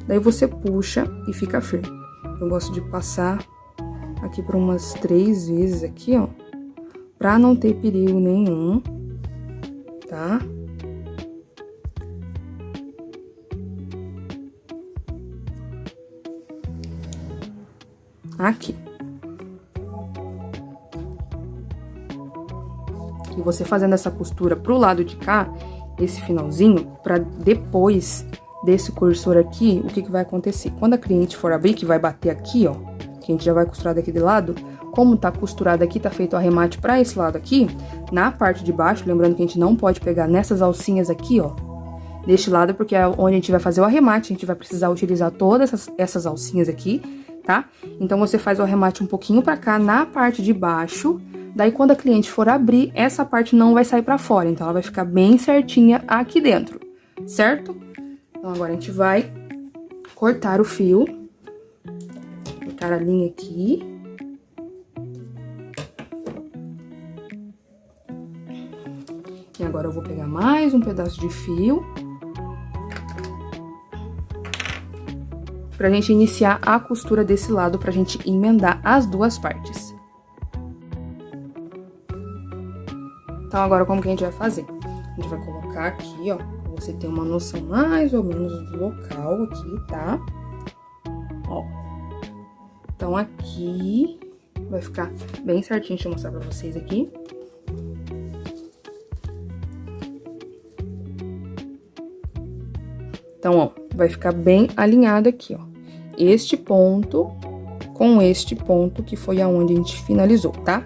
Daí você puxa e fica firme. Eu gosto de passar aqui por umas 3 vezes aqui, ó, pra não ter perigo nenhum, tá? Aqui. E você fazendo essa costura pro lado de cá, esse finalzinho, pra depois desse cursor aqui, o que que vai acontecer? Quando a cliente for abrir, que vai bater aqui, ó, que a gente já vai costurar daqui de lado, como tá costurado aqui, tá feito o arremate pra esse lado aqui, na parte de baixo, lembrando que a gente não pode pegar nessas alcinhas aqui, ó, deste lado, porque é onde a gente vai fazer o arremate, a gente vai precisar utilizar todas essas alcinhas aqui, tá? Então, você faz o arremate um pouquinho pra cá, na parte de baixo, daí quando a cliente for abrir, essa parte não vai sair pra fora, então ela vai ficar bem certinha aqui dentro, certo? Então, agora a gente vai cortar o fio, cortar a linha aqui. E agora eu vou pegar mais um pedaço de fio, pra gente iniciar a costura desse lado, pra gente emendar as duas partes. Então, agora como que a gente vai fazer? A gente vai colocar aqui, ó, pra você ter uma noção mais ou menos do local aqui, tá? Ó. Então, aqui vai ficar bem certinho, deixa eu mostrar pra vocês aqui. Então, ó, vai ficar bem alinhado aqui, ó. Este ponto com este ponto, que foi aonde a gente finalizou, tá?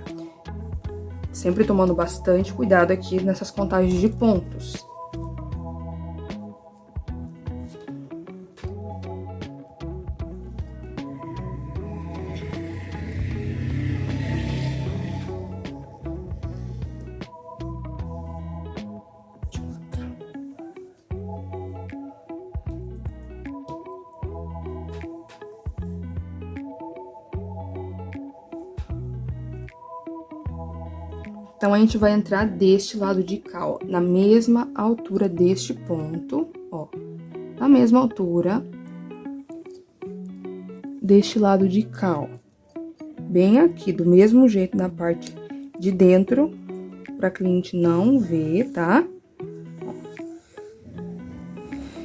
Sempre tomando bastante cuidado aqui nessas contagens de pontos. Então, a gente vai entrar deste lado de cá, ó, na mesma altura deste ponto, ó, na mesma altura deste lado de cá, ó, bem aqui, do mesmo jeito na parte de dentro, pra cliente não ver, tá?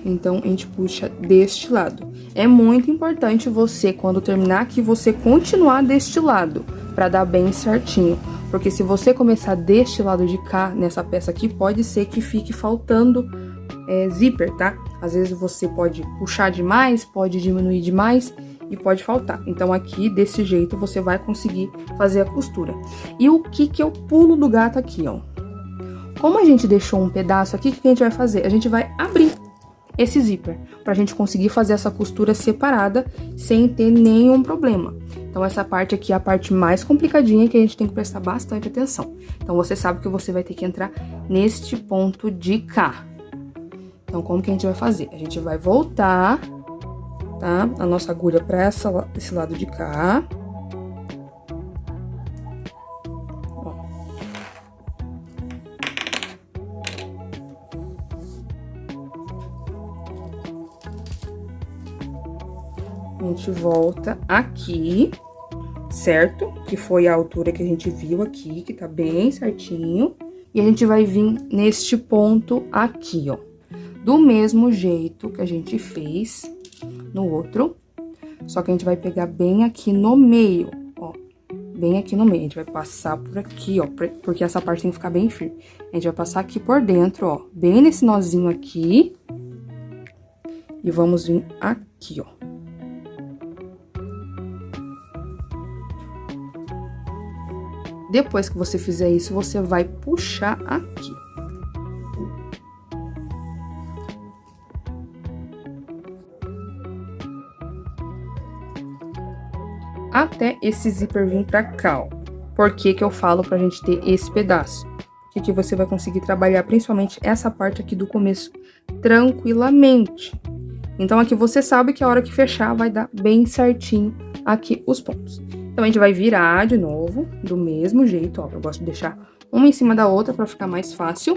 Então, a gente puxa deste lado. É muito importante você, quando terminar aqui, você continuar deste lado, pra dar bem certinho. Porque se você começar deste lado de cá, nessa peça aqui, pode ser que fique faltando zíper, tá? Às vezes você pode puxar demais, pode diminuir demais e pode faltar. Então, aqui, desse jeito, você vai conseguir fazer a costura. E o que é o pulo do gato aqui, ó? Como a gente deixou um pedaço aqui, o que a gente vai fazer? A gente vai abrir esse zíper, pra gente conseguir fazer essa costura separada sem ter nenhum problema. Então, essa parte aqui é a parte mais complicadinha que a gente tem que prestar bastante atenção. Então, você sabe que você vai ter que entrar neste ponto de cá. Então, como que a gente vai fazer? A gente vai voltar, tá? A nossa agulha pra esse lado de cá. Ó. A gente volta aqui, certo? Que foi a altura que a gente viu aqui, que tá bem certinho. E a gente vai vir neste ponto aqui, ó. Do mesmo jeito que a gente fez no outro, só que a gente vai pegar bem aqui no meio, ó. Bem aqui no meio, a gente vai passar por aqui, ó, porque essa parte tem que ficar bem firme. A gente vai passar aqui por dentro, ó, bem nesse nozinho aqui. E vamos vir aqui, ó. Depois que você fizer isso, você vai puxar aqui. Até esse zíper vir pra cá, ó. Por que que eu falo pra gente ter esse pedaço? Que você vai conseguir trabalhar principalmente essa parte aqui do começo tranquilamente. Então, aqui você sabe que a hora que fechar vai dar bem certinho aqui os pontos. Então, a gente vai virar de novo, do mesmo jeito, ó. Eu gosto de deixar uma em cima da outra pra ficar mais fácil.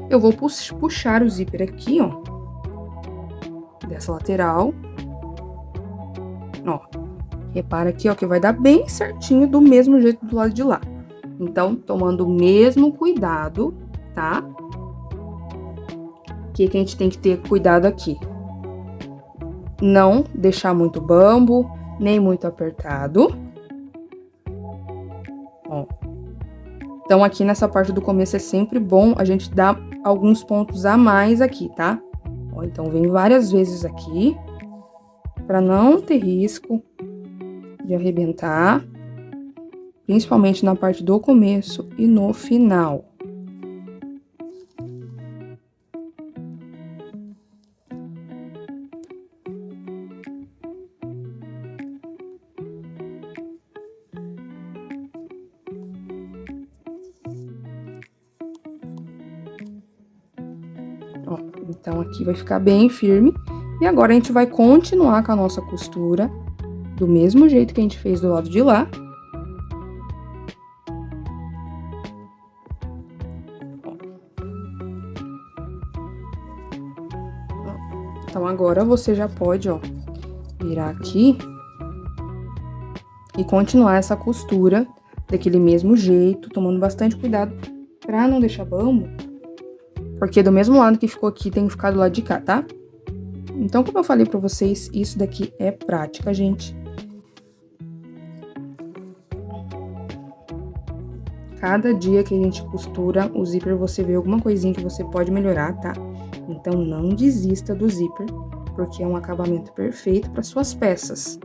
Eu vou puxar o zíper aqui, ó. Dessa lateral. Ó. Repara aqui, ó, que vai dar bem certinho do mesmo jeito do lado de lá. Então, tomando o mesmo cuidado, tá? O que a gente tem que ter cuidado aqui? Não deixar muito bambo, nem muito apertado. Ó. Então, aqui nessa parte do começo é sempre bom a gente dar alguns pontos a mais aqui, tá? Ó, então, vem várias vezes aqui, pra não ter risco de arrebentar, principalmente na parte do começo e no final. Ó, então aqui vai ficar bem firme. E agora a gente vai continuar com a nossa costura do mesmo jeito que a gente fez do lado de lá. Então, agora você já pode, ó, virar aqui e continuar essa costura daquele mesmo jeito, tomando bastante cuidado pra não deixar bambo, porque do mesmo lado que ficou aqui, tem que ficar do lado de cá, tá? Então, como eu falei pra vocês, isso daqui é prática, gente. Cada dia que a gente costura o zíper, você vê alguma coisinha que você pode melhorar, tá? Então, não desista do zíper, porque é um acabamento perfeito para suas peças.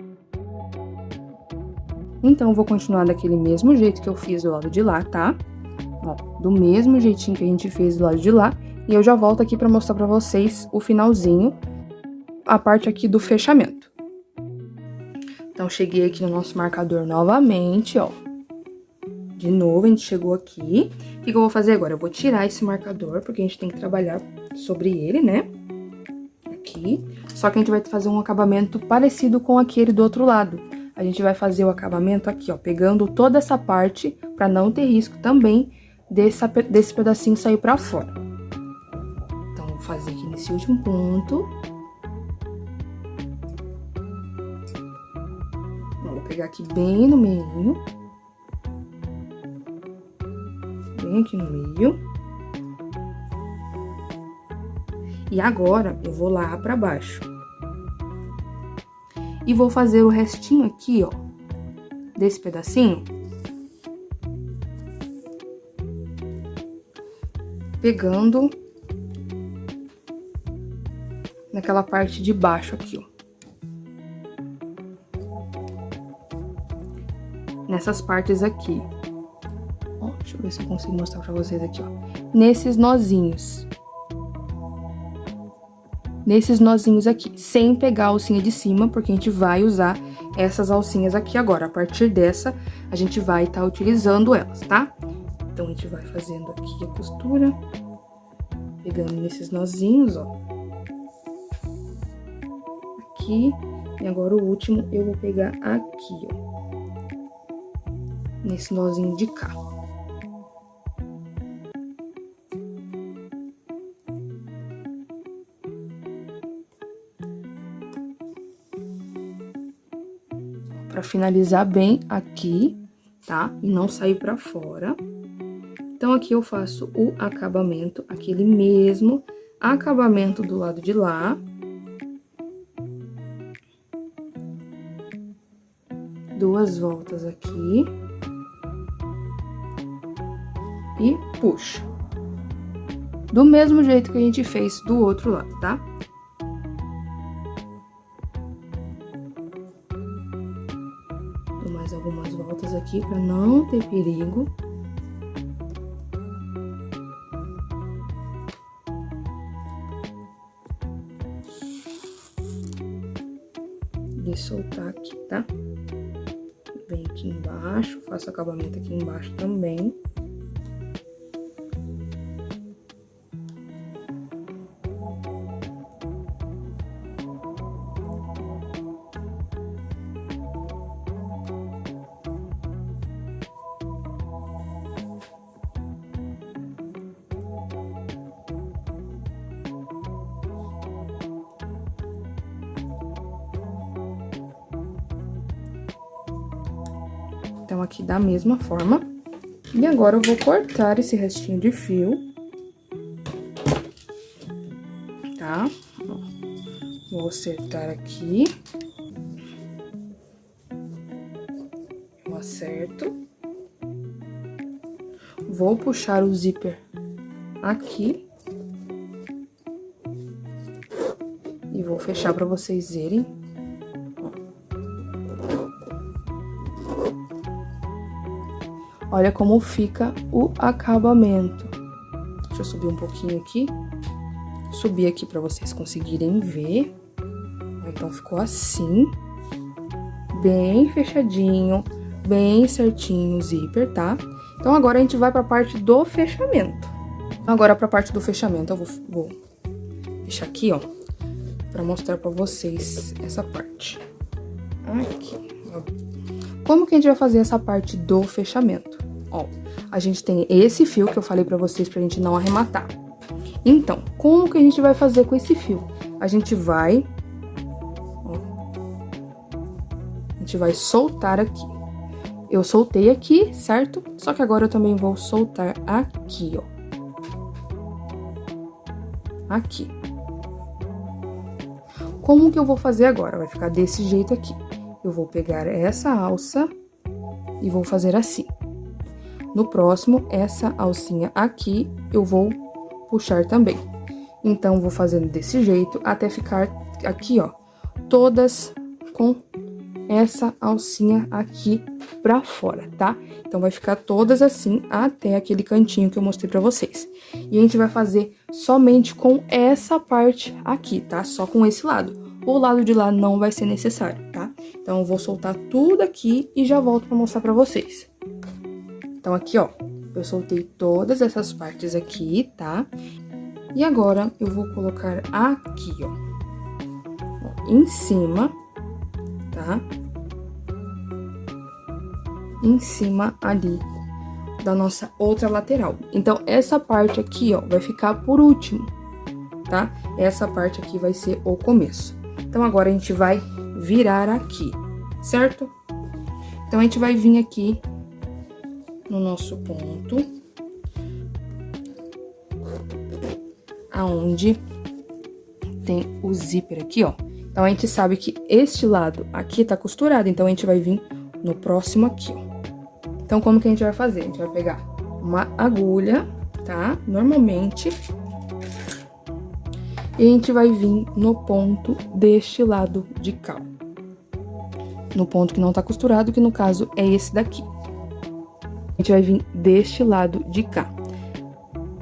Então, eu vou continuar daquele mesmo jeito que eu fiz do lado de lá, tá? Ó, do mesmo jeitinho que a gente fez do lado de lá. E eu já volto aqui para mostrar para vocês o finalzinho, a parte aqui do fechamento. Então, cheguei aqui no nosso marcador novamente, ó. De novo, a gente chegou aqui. O que eu vou fazer agora? Eu vou tirar esse marcador, porque a gente tem que trabalhar sobre ele, né? Aqui. Só que a gente vai fazer um acabamento parecido com aquele do outro lado. A gente vai fazer o acabamento aqui, ó, pegando toda essa parte, pra não ter risco também desse pedacinho sair pra fora. Então, vou fazer aqui nesse último ponto. Vou pegar aqui bem no meio. Bem aqui no meio. E agora, eu vou lá pra baixo. E vou fazer o restinho aqui, ó, desse pedacinho. Pegando naquela parte de baixo aqui, ó. Nessas partes aqui. Ó, deixa eu ver se eu consigo mostrar pra vocês aqui, ó. Nesses nozinhos. nesses nozinhos aqui, sem pegar a alcinha de cima, porque a gente vai usar essas alcinhas aqui agora. A partir dessa, a gente vai estar utilizando elas, tá? Então, a gente vai fazendo aqui a costura, pegando nesses nozinhos, ó. Aqui, e agora o último eu vou pegar aqui, ó. Nesse nozinho de cá. Pra finalizar bem aqui, tá? E não sair pra fora. Então, aqui eu faço o acabamento, aquele mesmo acabamento do lado de lá. Duas voltas aqui. E puxa. Do mesmo jeito que a gente fez do outro lado, tá? Dou mais algumas voltas aqui pra não ter perigo. De soltar aqui, tá? Vem aqui embaixo, faço acabamento aqui embaixo também. Então, aqui da mesma forma. E agora, eu vou cortar esse restinho de fio. Tá? Vou acertar aqui. Eu acerto. Vou puxar o zíper aqui. E vou fechar pra vocês verem. Olha como fica o acabamento. Deixa eu subir um pouquinho aqui. Subir aqui pra vocês conseguirem ver. Então, ficou assim. Bem fechadinho, bem certinho o zíper, tá? Então, agora a gente vai pra parte do fechamento. Agora, pra parte do fechamento, eu vou deixar aqui, ó. Pra mostrar pra vocês essa parte. Aqui, ó. Como que a gente vai fazer essa parte do fechamento? Ó, a gente tem esse fio que eu falei pra vocês pra gente não arrematar. Então, como que a gente vai fazer com esse fio? A gente vai... Ó, a gente vai soltar aqui. Eu soltei aqui, certo? Só que agora eu também vou soltar aqui, ó. Aqui. Como que eu vou fazer agora? Vai ficar desse jeito aqui. Eu vou pegar essa alça e vou fazer assim. No próximo, essa alcinha aqui, eu vou puxar também. Então, vou fazendo desse jeito até ficar aqui, ó, todas com essa alcinha aqui pra fora, tá? Então, vai ficar todas assim até aquele cantinho que eu mostrei pra vocês. E a gente vai fazer somente com essa parte aqui, tá? Só com esse lado. O lado de lá não vai ser necessário, tá? Então, eu vou soltar tudo aqui e já volto pra mostrar pra vocês. Então, aqui, ó, eu soltei todas essas partes aqui, tá? E agora, eu vou colocar aqui, ó, em cima, tá? Em cima ali da nossa outra lateral. Então, essa parte aqui, ó, vai ficar por último, tá? Essa parte aqui vai ser o começo. Então, agora a gente vai virar aqui, certo? Então, a gente vai vir aqui no nosso ponto, aonde tem o zíper aqui, ó. Então, a gente sabe que este lado aqui tá costurado, então a gente vai vir no próximo aqui, ó. Então, como que a gente vai fazer? A gente vai pegar uma agulha, tá? Normalmente. E a gente vai vir no ponto deste lado de cá. No ponto que não tá costurado, que no caso é esse daqui. A gente vai vir deste lado de cá.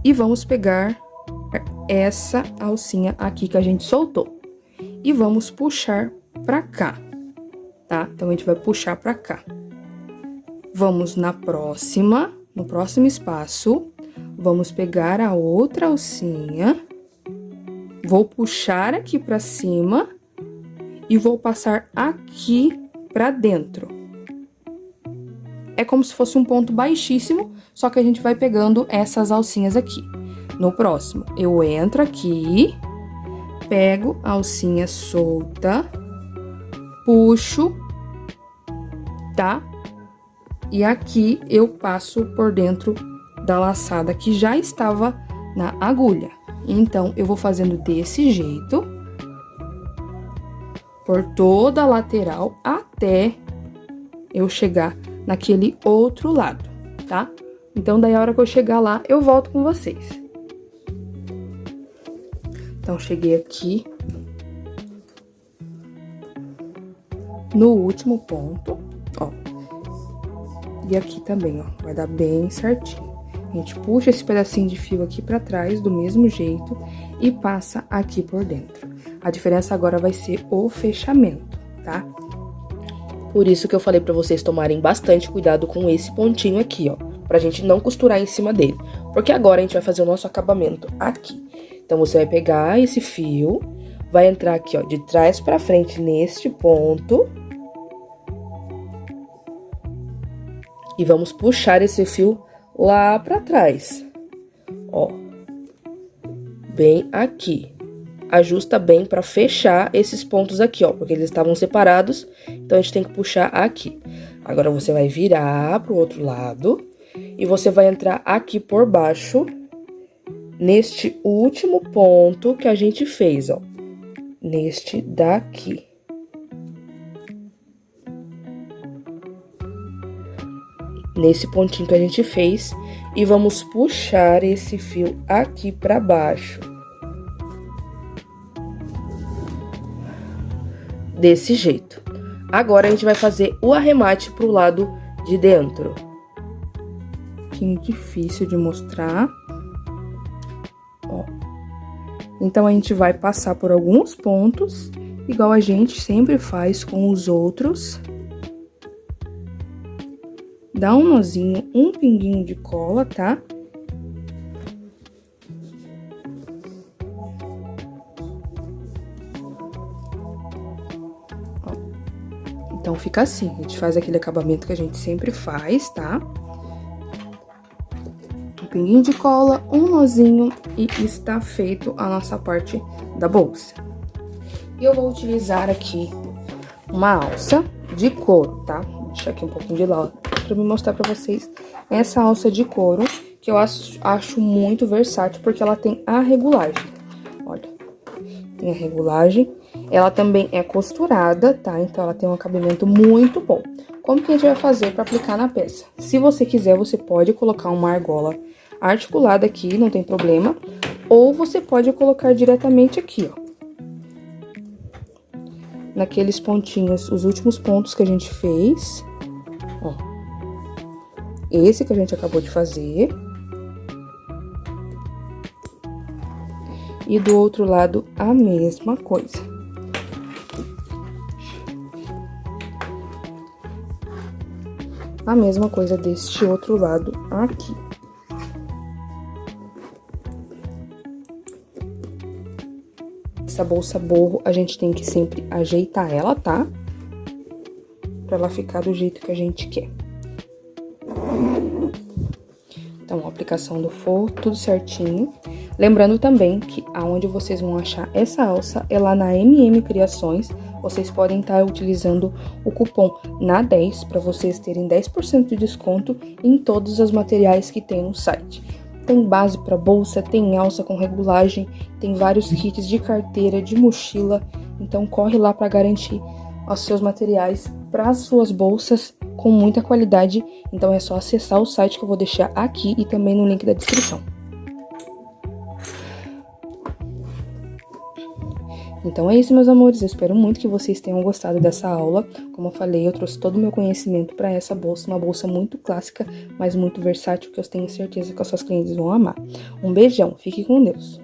E vamos pegar essa alcinha aqui que a gente soltou. E vamos puxar pra cá, tá? Então, a gente vai puxar pra cá. Vamos no próximo espaço, vamos pegar a outra alcinha, vou puxar aqui pra cima e vou passar aqui pra dentro. É como se fosse um ponto baixíssimo, só que a gente vai pegando essas alcinhas aqui. No próximo, eu entro aqui, pego a alcinha solta, puxo, tá? E aqui eu passo por dentro da laçada que já estava na agulha. Então, eu vou fazendo desse jeito, por toda a lateral, até eu chegar naquele outro lado, tá? Então, daí a hora que eu chegar lá, eu volto com vocês. Então, cheguei aqui no último ponto, ó. E aqui também, ó, vai dar bem certinho. A gente puxa esse pedacinho de fio aqui pra trás, do mesmo jeito, e passa aqui por dentro. A diferença agora vai ser o fechamento, tá? Por isso que eu falei pra vocês tomarem bastante cuidado com esse pontinho aqui, ó. Pra gente não costurar em cima dele. Porque agora a gente vai fazer o nosso acabamento aqui. Então, você vai pegar esse fio, vai entrar aqui, ó, de trás pra frente neste ponto. E vamos puxar esse fio lá pra trás, ó, bem aqui. Ajusta bem pra fechar esses pontos aqui, ó, porque eles estavam separados, então a gente tem que puxar aqui. Agora, você vai virar pro outro lado e você vai entrar aqui por baixo, neste último ponto que a gente fez, ó, neste daqui. Nesse pontinho que a gente fez, e vamos puxar esse fio aqui pra baixo. Desse jeito. Agora, a gente vai fazer o arremate pro lado de dentro. Um pouquinho difícil de mostrar. Ó. Então, a gente vai passar por alguns pontos, igual a gente sempre faz com os outros. Dá um nozinho, um pinguinho de cola, tá? Ó. Então, fica assim, a gente faz aquele acabamento que a gente sempre faz, tá? Um pinguinho de cola, um nozinho e está feito a nossa parte da bolsa. E eu vou utilizar aqui uma alça de couro, tá? Vou deixar aqui um pouquinho de lado pra me mostrar pra vocês essa alça de couro, que eu acho muito versátil, porque ela tem a regulagem. Olha, tem a regulagem. Ela também é costurada, tá? Então, ela tem um acabamento muito bom. Como que a gente vai fazer pra aplicar na peça? Se você quiser, você pode colocar uma argola articulada aqui, não tem problema. Ou você pode colocar diretamente aqui, ó. Naqueles pontinhos, os últimos pontos que a gente fez, ó. Esse que a gente acabou de fazer. E do outro lado, a mesma coisa. A mesma coisa deste outro lado aqui. Essa bolsa borro, a gente tem que sempre ajeitar ela, tá? Pra ela ficar do jeito que a gente quer. Então, a aplicação do forro, tudo certinho. Lembrando também que aonde vocês vão achar essa alça é lá na MM Criações. Vocês podem estar utilizando o cupom NA10 para vocês terem 10% de desconto em todos os materiais que tem no site. Tem base para bolsa, tem alça com regulagem, tem vários kits de carteira, de mochila. Então, corre lá para garantir os seus materiais para as suas bolsas com muita qualidade. Então, é só acessar o site que eu vou deixar aqui e também no link da descrição. Então, é isso, meus amores. Eu espero muito que vocês tenham gostado dessa aula. Como eu falei, eu trouxe todo o meu conhecimento para essa bolsa. Uma bolsa muito clássica, mas muito versátil, que eu tenho certeza que as suas clientes vão amar. Um beijão. Fique com Deus.